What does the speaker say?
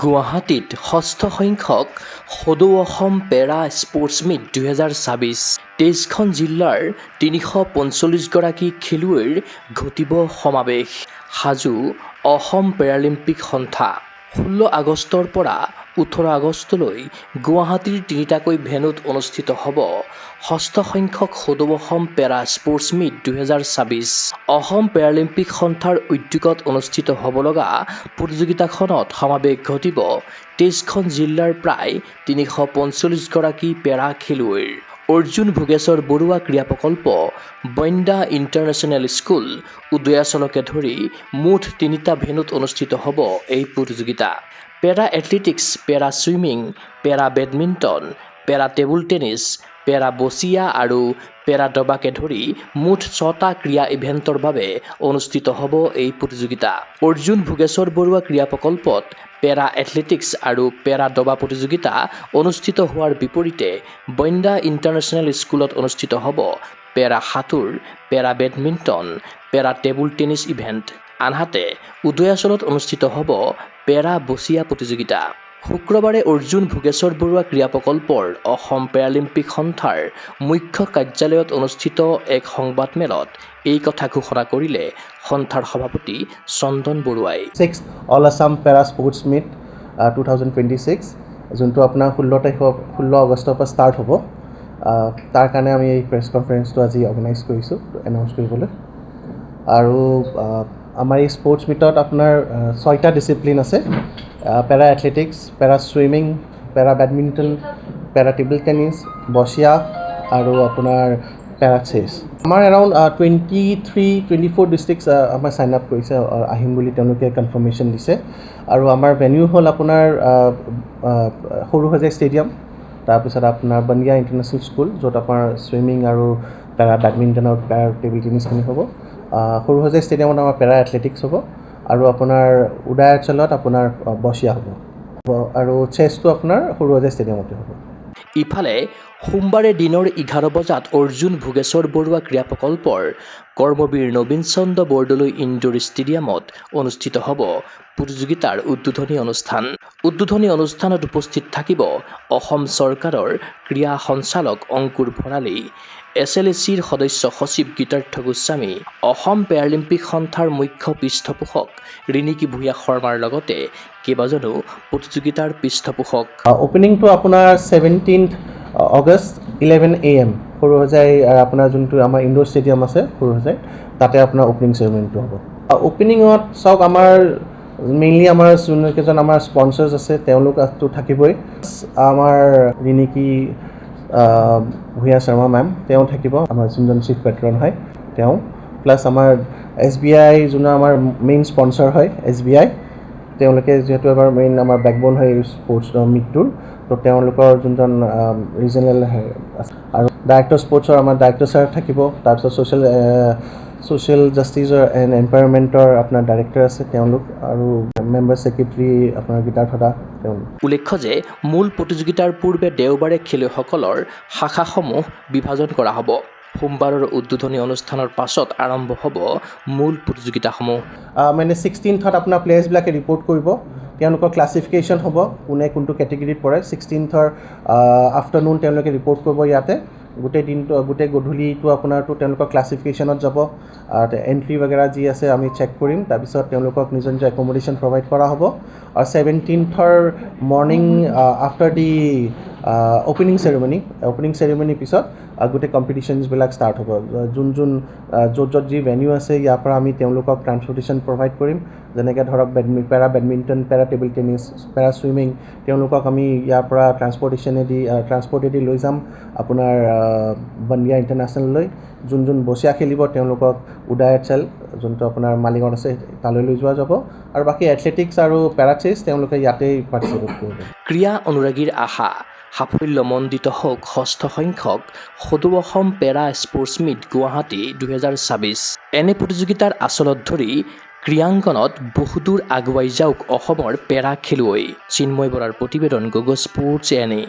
গুৱাহাটীত ষষ্ঠ সংখ্যক সদৌ অসম পেৰা স্পৰ্টছ মিট 2026 23খন জিলাৰ 345গৰাকী খেলুৱৈৰ ঘটিব সমাৱেশ। সাজু অসম পেৰালিম্পিক সন্থা। 16 আগষ্টৰ পৰা 18 আগষ্টলৈ গুৱাহাটীৰ তিনিটাকৈ ভেন্যুত অনুষ্ঠিত হ'ব ষষ্ঠ সংখ্যক সদৌ অসম পেৰা স্পৰ্টছ মিট 2026। অসম পেৰালিম্পিক সন্থাৰ উদ্যোগত অনুষ্ঠিত হ'ব লগা প্ৰতিযোগিতাখনত সমাৱেশ ঘটিব 23খন জিলাৰ প্ৰায় 345গৰাকী পেৰা খেলুৱৈৰ। অৰ্জুন ভোগেশ্বৰ বৰুৱা ক্ৰীড়া প্ৰকল্প, বইন্দা ইণ্টাৰনেশ্যনেল স্কুল, উদয়াচলকে ধৰি মুঠ 3টা ভেন্যুত অনুষ্ঠিত হ'ব এই প্ৰতিযোগিতা। পেৰা এথলেটিক্স, পেৰা ছুইমিং, পেৰা বেডমিণ্টন, পেৰা টেবুল টেনিছ, পেৰা বচিয়া আৰু পেৰা দবাকে ধৰি মুঠ 6টা ক্ৰীড়া ইভেণ্টৰ বাবে অনুষ্ঠিত হ'ব এই প্ৰতিযোগিতা। অৰ্জুন ভোগেশ্বৰ বৰুৱা ক্ৰীড়া প্ৰকল্পত পেৰা এথলেটিক্স আৰু পেৰা দবা প্ৰতিযোগিতা অনুষ্ঠিত হোৱাৰ বিপৰীতে বইন্দা ইণ্টাৰনেশ্যনেল স্কুলত অনুষ্ঠিত হ'ব পেৰা সাঁতোৰ, পেৰা বেডমিণ্টন, পেৰা টেবুল টেনিছ ইভেণ্ট। আনহাতে উদয়াচলত অনুষ্ঠিত হ'ব পেৰা বচিয়া প্ৰতিযোগিতা। শুক্ৰবাৰে অৰ্জুন ভোগেশ্বৰ বৰুৱা ক্ৰীড়া প্ৰকল্পৰ অসম পেৰালিম্পিক সন্থাৰ মুখ্য কাৰ্যালয়ত অনুষ্ঠিত এক সংবাদমেলত এই কথা ঘোষণা কৰিলে সন্থাৰ সভাপতি চন্দন বৰুৱাই। 6th অল আছাম পেৰা স্পৰ্টছ মিট 2026 যোনটো আপোনাৰ 16 আগষ্টৰ পৰা ষ্টাৰ্ট হ'ব। তাৰ কাৰণে আমি এই প্ৰেছ কনফাৰেঞ্চটো আজি অৰ্গেনাইজ কৰিছোঁ এনাউন্স কৰিবলৈ। আৰু আমাৰ এই স্পৰ্টছ মিটত আপোনাৰ 6টা ডিচিপ্লিন আছে: পেৰা এথলেটিক্স, পেৰা ছুইমিং, পেৰা বেডমিণ্টন, পেৰা টেবল টেনিছ, বচিয়া আৰু আপোনাৰ পেৰা চেছ। আমাৰ এৰাউণ্ড 23-24 ডিষ্ট্ৰিক্টছ আমাৰ চাইন আপ কৰিছে, আহিম বুলি তেওঁলোকে কনফাৰ্মেশ্যন দিছে। আৰু আমাৰ ভেন্যু হ'ল আপোনাৰ সৰুসজাই ষ্টেডিয়াম, তাৰপিছত আপোনাৰ বনিয়া ইণ্টাৰনেশ্যনেল স্কুল, য'ত আপোনাৰ ছুইমিং আৰু পেৰা বেডমিণ্টন আৰু পেৰা টেবল টেনিছখিনি হ'ব। সৰুসজাই ষ্টেডিয়ামত আমাৰ পেৰা এথলেটিক্স হ'ব আৰু আপোনাৰ উদয়াচলত আপোনাৰ বচিয়া হ'ব আৰু চেছটো আপোনাৰ সৰুসজাই ষ্টেডিয়ামতে হ'ব। ইফালে সোমবাৰে দিনৰ 11 বজাত অৰ্জুন ভোগেশ্বৰ বৰুৱা ক্ৰীড়া প্ৰকল্পৰ কৰ্মবীৰ নবীন চন্দ্ৰ বৰদলৈ ইনডোৰ ষ্টেডিয়ামত অনুষ্ঠিত হ'ব প্ৰতিযোগিতাৰ উদ্বোধনী অনুষ্ঠান। উদ্বোধনী অনুষ্ঠানত উপস্থিত থাকিব অসম চৰকাৰৰ ক্ৰীড়া সঞ্চালক অংকুৰ ভৰালী, SLACৰ সদস্য সচিব গীতাৰ্থ গোস্বামী, অসম পেৰালিম্পিক সন্থাৰ মুখ্য পৃষ্ঠপোষক ৰিণিকী ভূঞা শৰ্মাৰ লগতে কেইবাজনো প্ৰতিযোগিতাৰ পৃষ্ঠপোষক। অপেনিংটো আপোনাৰ 17th আগষ্ট 11 AM সৰুসজাই আপোনাৰ যোনটো আমাৰ ইনডোৰ ষ্টেডিয়াম আছে সৰুসজাই, তাতে আপোনাৰ অপেনিং চেৰেমনিটো হ'ব। অপেনিঙত চাওক আমাৰ মেইনলি আমাৰ যোনকেইজন আমাৰ স্পনচাৰ্ছ আছে তেওঁলোকতো থাকিবই। আমাৰ ৰিণিকী ভূঞা শৰ্মা মেম তেওঁ থাকিব, আমাৰ যোনজন চিফ পেট্ৰন হয় তেওঁ, প্লাছ আমাৰ SBI যোন আমাৰ মেইন স্পনচাৰ হয় SBI, তেওঁলোকে যিহেতু এবাৰ মেইন আমাৰ বেকবন হয় স্পৰ্টছ মিটটোৰ, তো তেওঁলোকৰ যোনজন ৰিজনেল আৰু ডাইৰেক্টৰ স্পৰ্টছৰ আমাৰ ডাইৰেক্টৰ ছাৰ থাকিব। তাৰপিছত ছ'চিয়েল জাষ্টিছৰ এণ্ড এম্পাৱাৰমেণ্টৰ আপোনাৰ ডাইৰেক্টৰ আছে তেওঁলোক, আৰু মেম্বাৰ ছেক্ৰেটাৰী আপোনাৰ গীতাৰ্থ দা তেওঁলোক। উল্লেখ্য যে মূল প্ৰতিযোগিতাৰ পূৰ্বে দেওবাৰে খেলুৱৈসকলৰ শাখাসমূহ বিভাজন কৰা হ'ব। সোমবাৰৰ উদ্বোধনী অনুষ্ঠানৰ পাছত আৰম্ভ হ'ব মূল প্ৰতিযোগিতাসমূহ। মানে 16th আপোনাৰ প্লেয়াৰ্ছবিলাকে ৰিপৰ্ট কৰিব, তেওঁলোকৰ ক্লাছিফিকেশ্যন হ'ব কোনে কোনটো কেটেগৰীত পৰে। 16th আফটাৰনুন তেওঁলোকে ৰিপৰ্ট কৰিব ইয়াতে, গোটেই দিনটো গোটেই গধূলিটো আপোনাৰতো তেওঁলোকৰ ক্লাছিফিকেশ্যনত যাব, এণ্ট্ৰি বাগেৰা যি আছে আমি চেক কৰিম, তাৰপিছত তেওঁলোকক নিজৰ নিজৰ একমডেশ্যন প্ৰভাইড কৰা হ'ব। আৰু 17th morning after the opening চেৰেমনিৰ পিছত গোটেই কম্পিটিশ্যনছবিলাক ষ্টাৰ্ট হ'ব। য'ত যি ভেন্যু আছে ইয়াৰ পৰা আমি তেওঁলোকক ট্ৰান্সপৰ্টেশ্যন প্ৰভাইড কৰিম, যেনেকৈ ধৰক পেৰা বেডমিণ্টন, পেৰা টেবল টেনিছ, পেৰা ছুইমিং, তেওঁলোকক আমি ইয়াৰ পৰা ট্ৰান্সপৰ্টেদি লৈ যাম আপোনাৰ বনিয়া ইণ্টাৰনেশ্যনেললৈ। যোন বচিয়া খেলিব তেওঁলোকক উদয়াচল যোনটো আপোনাৰ মালিগাঁৱত আছে তালৈ লৈ যোৱা যাব, আৰু বাকী এথলেটিক্স আৰু পেৰা চেছ তেওঁলোকে ইয়াতেই পাৰ্টিচিপেট কৰিব। ক্ৰীড়া অনুৰাগীৰ আশা সাফল্যমণ্ডিত হওক ষষ্ঠ সংখ্যক সদৌ অসম পেৰা স্পৰ্টছ মিট গুৱাহাটী 2026। এনে প্ৰতিযোগিতাৰ আচলত ধৰি ক্ৰীড়াংগনত বহুদূৰ আগুৱাই যাওক অসমৰ পেৰা খেলুৱৈ। চিন্ময় বৰাৰ প্ৰতিবেদন, গগৈ স্পৰ্টছ এনে।